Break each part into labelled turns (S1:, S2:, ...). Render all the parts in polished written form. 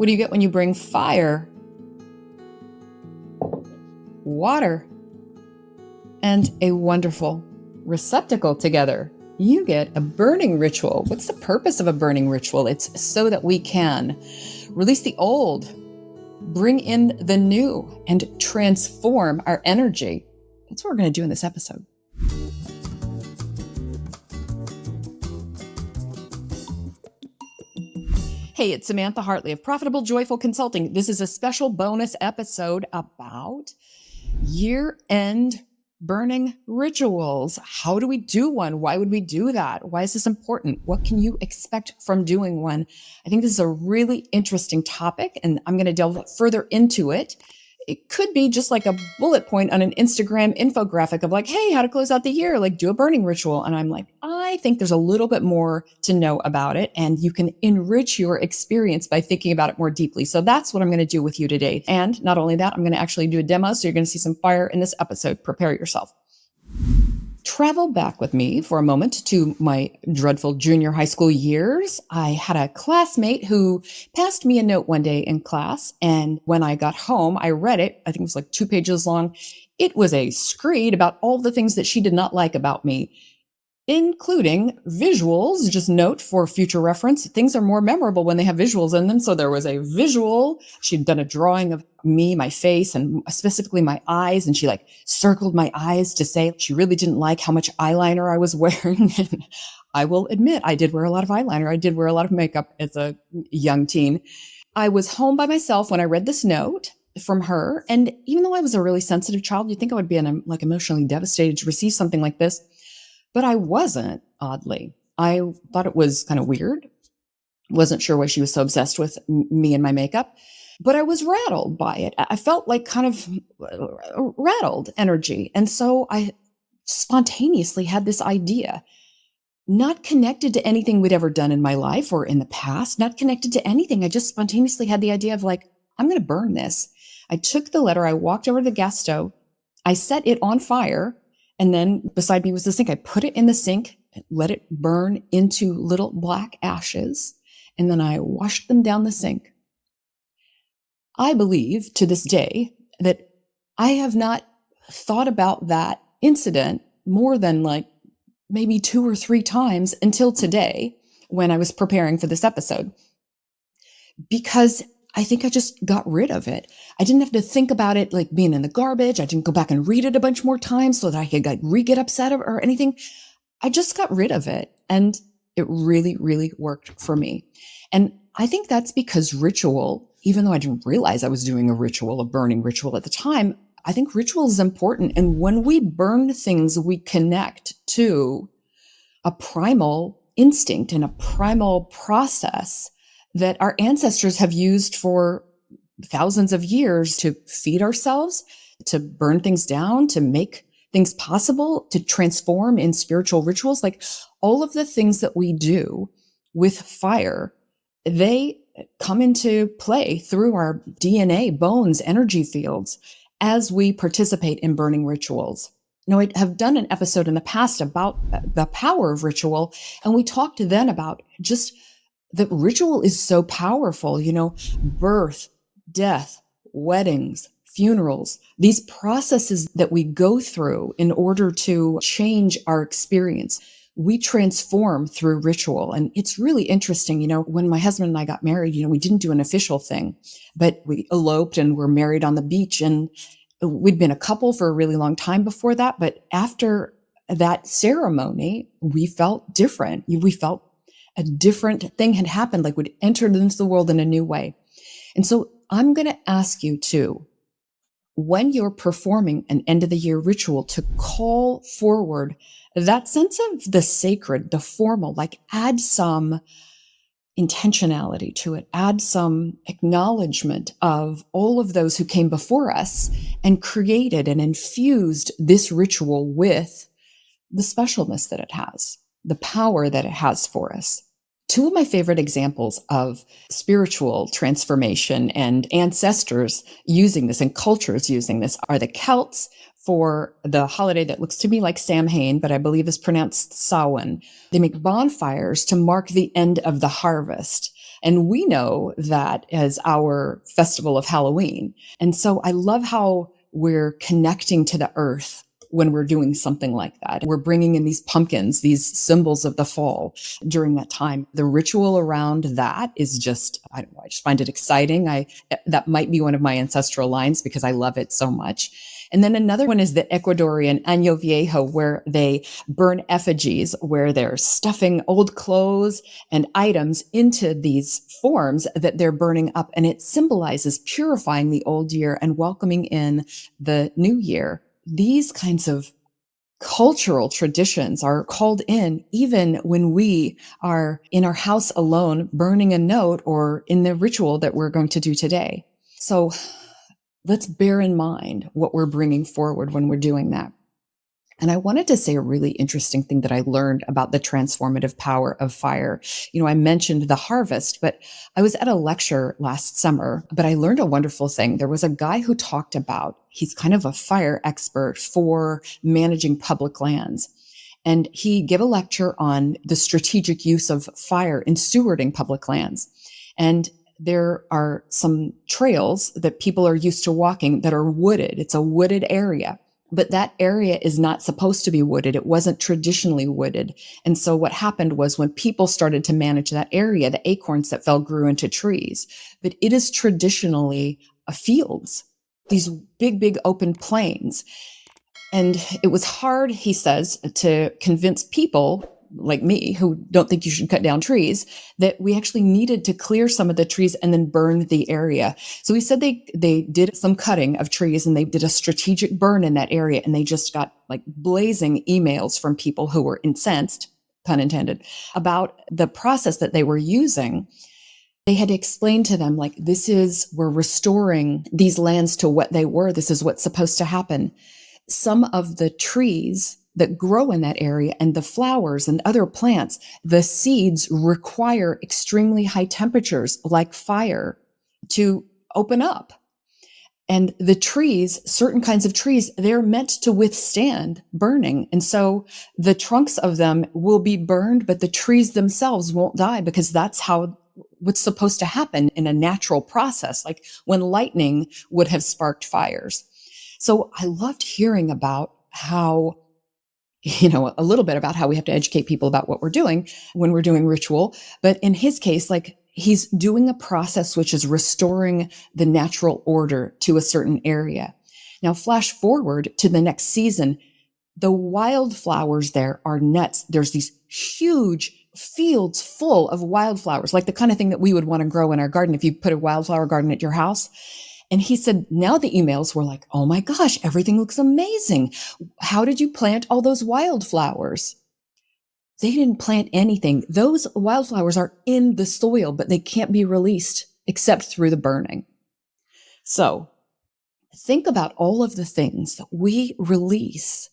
S1: What do you get when you bring fire, water, and a wonderful receptacle together? You get a burning ritual. What's the purpose of a burning ritual? It's so that we can release the old, bring in the new, and transform our energy. That's what we're going to do in this episode. Hey, it's Samantha Hartley of Profitable Joyful Consulting. This is a special bonus episode about year-end burning rituals. How do we do one? Why would we do that? Why is this important? What can you expect from doing one? I think this is a really interesting topic, and I'm going to delve further into it. It could be just like a bullet point on an Instagram infographic of like, hey, how to close out the year, like do a burning ritual. And I'm like, I think there's a little bit more to know about it, and you can enrich your experience by thinking about it more deeply. So that's what I'm going to do with you today. And not only that, I'm going to actually do a demo. So you're going to see some fire in this episode. Prepare yourself. Travel back with me for a moment to my dreadful junior high school years. I had a classmate who passed me a note one day in class, and when I got home, I read it. I think it was like 2 pages long. It was a screed about all the things that she did not like about me, including visuals. Just note for future reference, things are more memorable when they have visuals in them. So there was a visual. She'd done a drawing of me, my face, and specifically my eyes. And she like circled my eyes to say she really didn't like how much eyeliner I was wearing. And I will admit, I did wear a lot of eyeliner. I did wear a lot of makeup as a young teen. I was home by myself when I read this note from her. And even though I was a really sensitive child, you'd think I would be like emotionally devastated to receive something like this. But I wasn't, oddly. I thought it was kind of weird. Wasn't sure why she was so obsessed with me and my makeup, but I was rattled by it. I felt like kind of rattled energy. And so I spontaneously had this idea, not connected to anything we'd ever done in my life or in the past, not connected to anything. I just spontaneously had the idea of like, I'm going to burn this. I took the letter, I walked over to the gas stove, I set it on fire. And then beside me was the sink. I put it in the sink, let it burn into little black ashes, and then I washed them down the sink. I believe to this day that I have not thought about that incident more than like maybe 2 or 3 times until today when I was preparing for this episode, because I think I just got rid of it. I didn't have to think about it like being in the garbage. I didn't go back and read it a bunch more times so that I could like get upset or anything. I just got rid of it. And it really, really worked for me. And I think that's because ritual, even though I didn't realize I was doing a ritual, a burning ritual at the time, I think ritual is important. And when we burn things, we connect to a primal instinct and a primal process that our ancestors have used for thousands of years to feed ourselves, to burn things down, to make things possible, to transform in spiritual rituals. Like all of the things that we do with fire, they come into play through our DNA, bones, energy fields as we participate in burning rituals. Now, I have done an episode in the past about the power of ritual, and we talked then about just the ritual is so powerful, birth, death, weddings, funerals, these processes that we go through in order to change our experience. We transform through ritual. And it's really interesting, when my husband and I got married, we didn't do an official thing, but we eloped and were married on the beach. And we'd been a couple for a really long time before that. But after that ceremony, we felt different. We felt a different thing had happened, like we'd entered into the world in a new way. And so I'm going to ask you to, when you're performing an end of the year ritual, to call forward that sense of the sacred, the formal, like add some intentionality to it, add some acknowledgement of all of those who came before us and created and infused this ritual with the specialness that it has, the power that it has for us. 2 of my favorite examples of spiritual transformation and ancestors using this and cultures using this are the Celts for the holiday that looks to me like Samhain, but I believe is pronounced Samhain. They make bonfires to mark the end of the harvest. And we know that as our festival of Halloween. And so I love how we're connecting to the earth when we're doing something like that. We're bringing in these pumpkins, these symbols of the fall during that time. The ritual around that is just, I don't know, I just find it exciting. That might be one of my ancestral lines because I love it so much. And then another one is the Ecuadorian Año Viejo, where they burn effigies, where they're stuffing old clothes and items into these forms that they're burning up. And it symbolizes purifying the old year and welcoming in the new year. These kinds of cultural traditions are called in even when we are in our house alone, burning a note or in the ritual that we're going to do today. So let's bear in mind what we're bringing forward when we're doing that. And I wanted to say a really interesting thing that I learned about the transformative power of fire. I mentioned the harvest, but I was at a lecture last summer, but I learned a wonderful thing. There was a guy who talked about, he's kind of a fire expert for managing public lands. And he gave a lecture on the strategic use of fire in stewarding public lands. And there are some trails that people are used to walking that are wooded. It's a wooded area. But that area is not supposed to be wooded. It wasn't traditionally wooded. And so what happened was when people started to manage that area, the acorns that fell grew into trees. But it is traditionally fields, these big, big open plains. And it was hard, he says, to convince people like me who don't think you should cut down trees, that we actually needed to clear some of the trees and then burn the area. So he said they did some cutting of trees and they did a strategic burn in that area. And they just got like blazing emails from people who were incensed, pun intended, about the process that they were using. They had to explain to them, like, we're restoring these lands to what they were. This is what's supposed to happen. Some of the trees that grow in that area and the flowers and other plants, the seeds require extremely high temperatures like fire to open up. And the trees, certain kinds of trees, they're meant to withstand burning. And so the trunks of them will be burned, but the trees themselves won't die because that's what's supposed to happen in a natural process, like when lightning would have sparked fires. So I loved hearing about how, a little bit about how we have to educate people about what we're doing when we're doing ritual. But in his case, like, he's doing a process which is restoring the natural order to a certain area. Now, flash forward to the next season, the wildflowers there are nuts. There's these huge fields full of wildflowers, like the kind of thing that we would want to grow in our garden if you put a wildflower garden at your house. And he said, now the emails were like, oh my gosh, everything looks amazing. How did you plant all those wildflowers? They didn't plant anything. Those wildflowers are in the soil, but they can't be released except through the burning. So think about all of the things that we release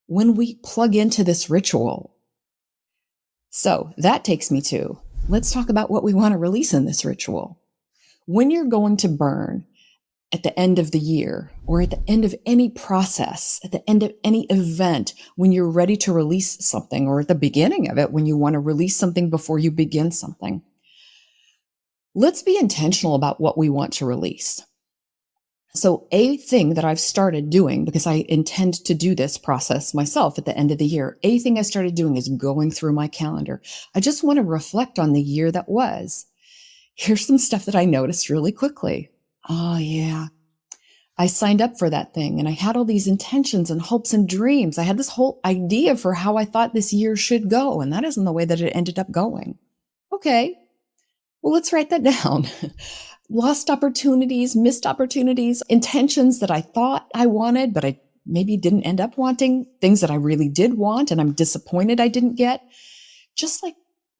S1: when we plug into this ritual. So that takes me to, let's talk about what we want to release in this ritual. When you're going to burn, at the end of the year, or at the end of any process, at the end of any event, when you're ready to release something, or at the beginning of it, when you want to release something before you begin something, let's be intentional about what we want to release. So a thing that I've started doing, because I intend to do this process myself at the end of the year, a thing I started doing is going through my calendar. I just want to reflect on the year that was. Here's some stuff that I noticed really quickly. Oh, yeah. I signed up for that thing and I had all these intentions and hopes and dreams. I had this whole idea for how I thought this year should go, and that isn't the way that it ended up going. Okay, well, let's write that down. Lost opportunities, missed opportunities, intentions that I thought I wanted, but I maybe didn't end up wanting, things that I really did want and I'm disappointed I didn't get. Just like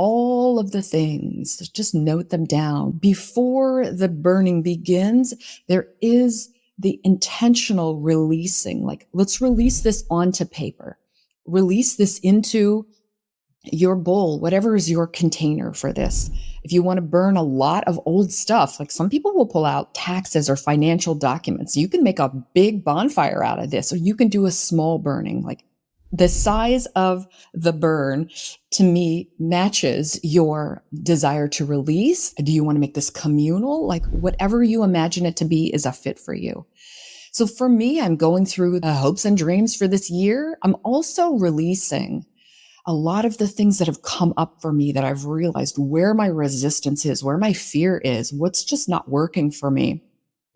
S1: all of the things, just note them down. Before the burning begins, there is the intentional releasing. Like, let's release this onto paper. Release this into your bowl, whatever is your container for this. If you want to burn a lot of old stuff, like some people will pull out taxes or financial documents. You can make a big bonfire out of this, or you can do a small burning. Like, The size of the burn to me matches your desire to release. Do you want to make this communal? Like whatever you imagine it to be is a fit for you. So for me, I'm going through the hopes and dreams for this year. I'm also releasing a lot of the things that have come up for me that I've realized where my resistance is, where my fear is, what's just not working for me.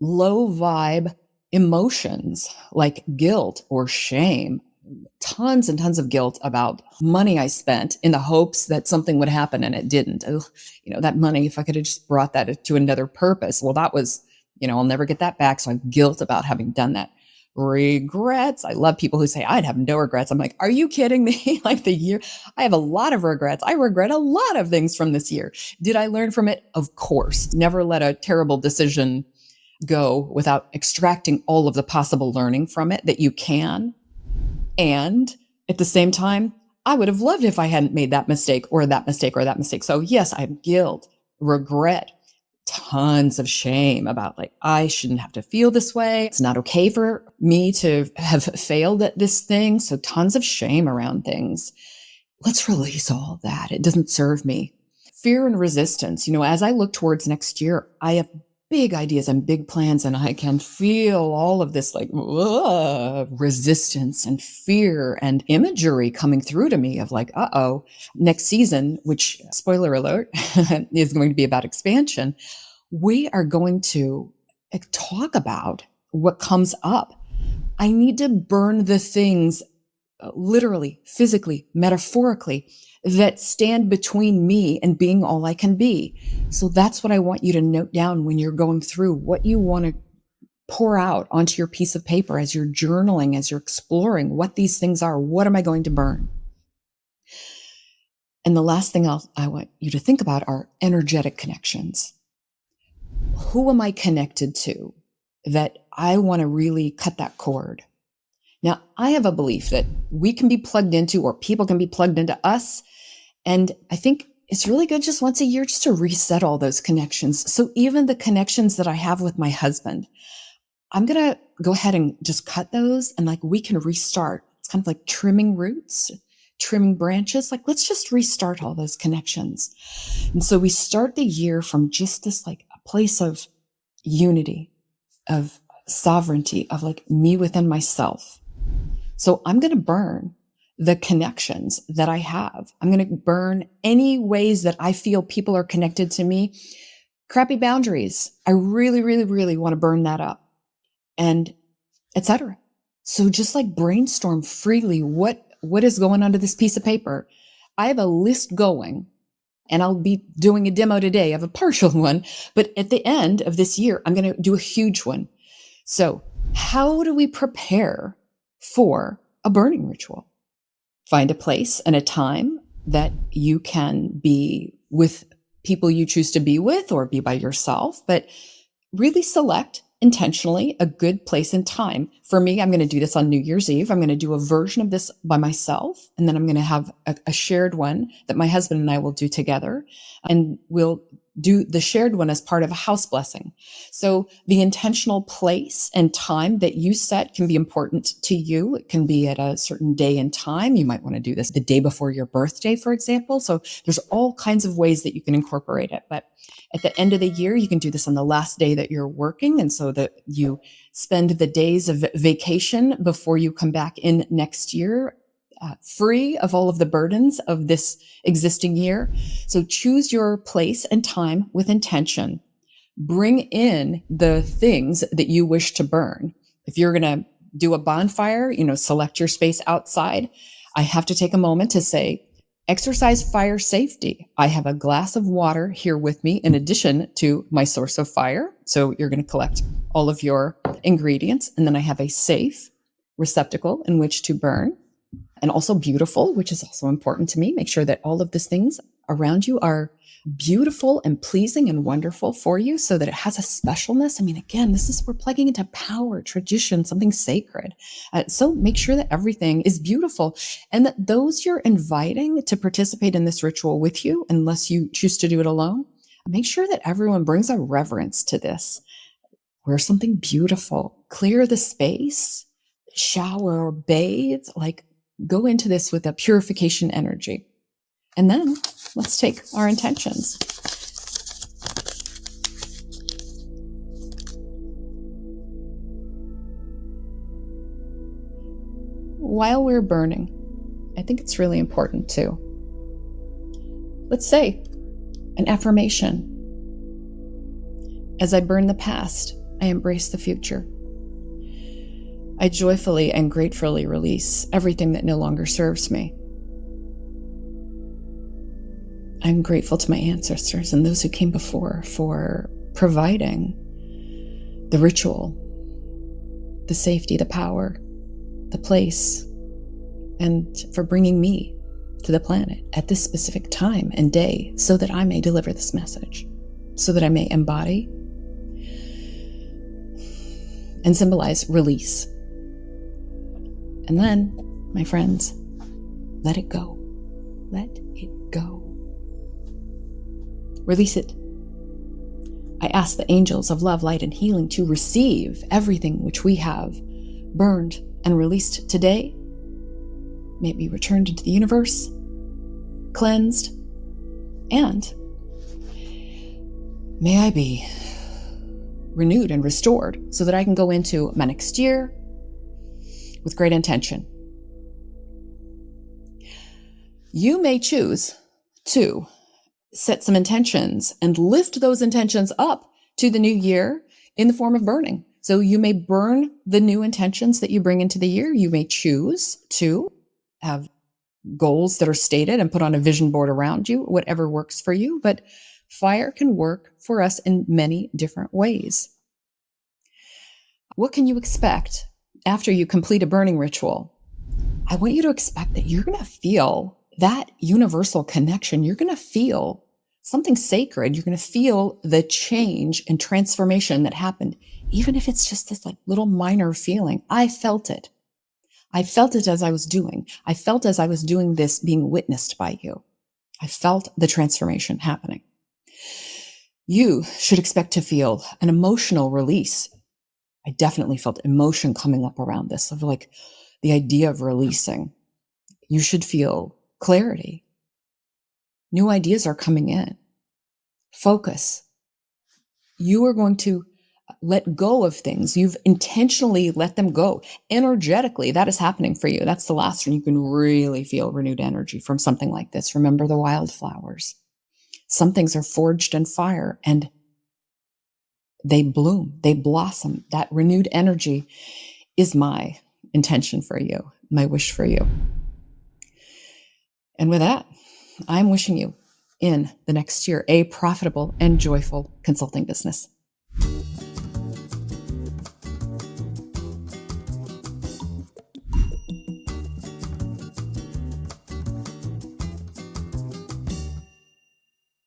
S1: Low vibe emotions like guilt or shame, tons and tons of guilt about money I spent in the hopes that something would happen and it didn't. Ugh, that money, if I could have just brought that to another purpose, well, that was, I'll never get that back. So I'm guilt about having done that. Regrets. I love people who say, I'd have no regrets. I'm like, are you kidding me? Like the year, I have a lot of regrets. I regret a lot of things from this year. Did I learn from it? Of course. Never let a terrible decision go without extracting all of the possible learning from it that you can. And at the same time, I would have loved if I hadn't made that mistake or that mistake or that mistake. So yes, I have guilt, regret, tons of shame about like, I shouldn't have to feel this way. It's not okay for me to have failed at this thing. So tons of shame around things. Let's release all of that. It doesn't serve me. Fear and resistance. As I look towards next year, I have big ideas and big plans, and I can feel all of this like resistance and fear and imagery coming through to me of like, next season, which spoiler alert, is going to be about expansion. We are going to talk about what comes up. I need to burn the things literally, physically, metaphorically, that stand between me and being all I can be. So that's what I want you to note down when you're going through what you want to pour out onto your piece of paper as you're journaling, as you're exploring what these things are. What am I going to burn? And the last thing I want you to think about are energetic connections. Who am I connected to that I want to really cut that cord? Now, I have a belief that we can be plugged into, or people can be plugged into us. And I think it's really good just once a year just to reset all those connections. So even the connections that I have with my husband, I'm going to go ahead and just cut those and like we can restart. It's kind of like trimming roots, trimming branches. Like let's just restart all those connections. And so we start the year from just this like a place of unity, of sovereignty, of like me within myself. So I'm going to burn the connections that I have. I'm going to burn any ways that I feel people are connected to me. Crappy boundaries. I really, really, really want to burn that up, and etc. So just like brainstorm freely what is going onto this piece of paper. I have a list going, and I'll be doing a demo today of a partial one, but at the end of this year, I'm going to do a huge one. So how do we prepare for a burning ritual? Find a place and a time that you can be with people you choose to be with or be by yourself, but really select intentionally a good place and time. For me, I'm going to do this on New Year's Eve. I'm going to do a version of this by myself, and then I'm going to have a shared one that my husband and I will do together, and we'll do the shared one as part of a house blessing. So the intentional place and time that you set can be important to you. It can be at a certain day and time. You might want to do this the day before your birthday, for example. So there's all kinds of ways that you can incorporate it. But at the end of the year, you can do this on the last day that you're working. And so that you spend the days of vacation before you come back in next year, free of all of the burdens of this existing year. So choose your place and time with intention. Bring in the things that you wish to burn. If you're going to do a bonfire, select your space outside. I have to take a moment to say, exercise fire safety. I have a glass of water here with me in addition to my source of fire. So you're going to collect all of your ingredients. And then I have a safe receptacle in which to burn. And also beautiful, which is also important to me. Make sure that all of these things around you are beautiful and pleasing and wonderful for you so that it has a specialness. I mean, again, we're plugging into power, tradition, something sacred. So make sure that everything is beautiful and that those you're inviting to participate in this ritual with you, unless you choose to do it alone, make sure that everyone brings a reverence to this. Wear something beautiful, clear the space, shower or bathe, like go into this with a purification energy. And then let's take our intentions. While we're burning, I think it's really important to, let's say, an affirmation. As I burn the past, I embrace the future. I joyfully and gratefully release everything that no longer serves me. I'm grateful to my ancestors and those who came before for providing the ritual, the safety, the power, the place, and for bringing me to the planet at this specific time and day so that I may deliver this message, so that I may embody and symbolize release. And then, my friends, let it go. Let it go. Release it. I ask the angels of love, light, and healing to receive everything which we have burned and released today. May it be returned into the universe, cleansed, and may I be renewed and restored so that I can go into my next year with great intention. You may choose to set some intentions and lift those intentions up to the new year in the form of burning. So you may burn the new intentions that you bring into the year. You may choose to have goals that are stated and put on a vision board around you, whatever works for you. But fire can work for us in many different ways. What can you expect after you complete a burning ritual? I want you to expect that you're going to feel that universal connection. You're going to feel something sacred. You're going to feel the change and transformation that happened, even if it's just this like little minor feeling. I felt it. I felt it as I was doing. I felt as I was doing this being witnessed by you. I felt the transformation happening. You should expect to feel an emotional release. I definitely felt emotion coming up around this of like the idea of releasing. You should feel clarity. New ideas are coming in. Focus. You are going to let go of things. You've intentionally let them go. Energetically, that is happening for you. That's the last one. You can really feel renewed energy from something like this. Remember the wildflowers. Some things are forged in fire and they bloom, they blossom. That renewed energy is my intention for you, my wish for you. And with that, I'm wishing you in the next year a profitable and joyful consulting business.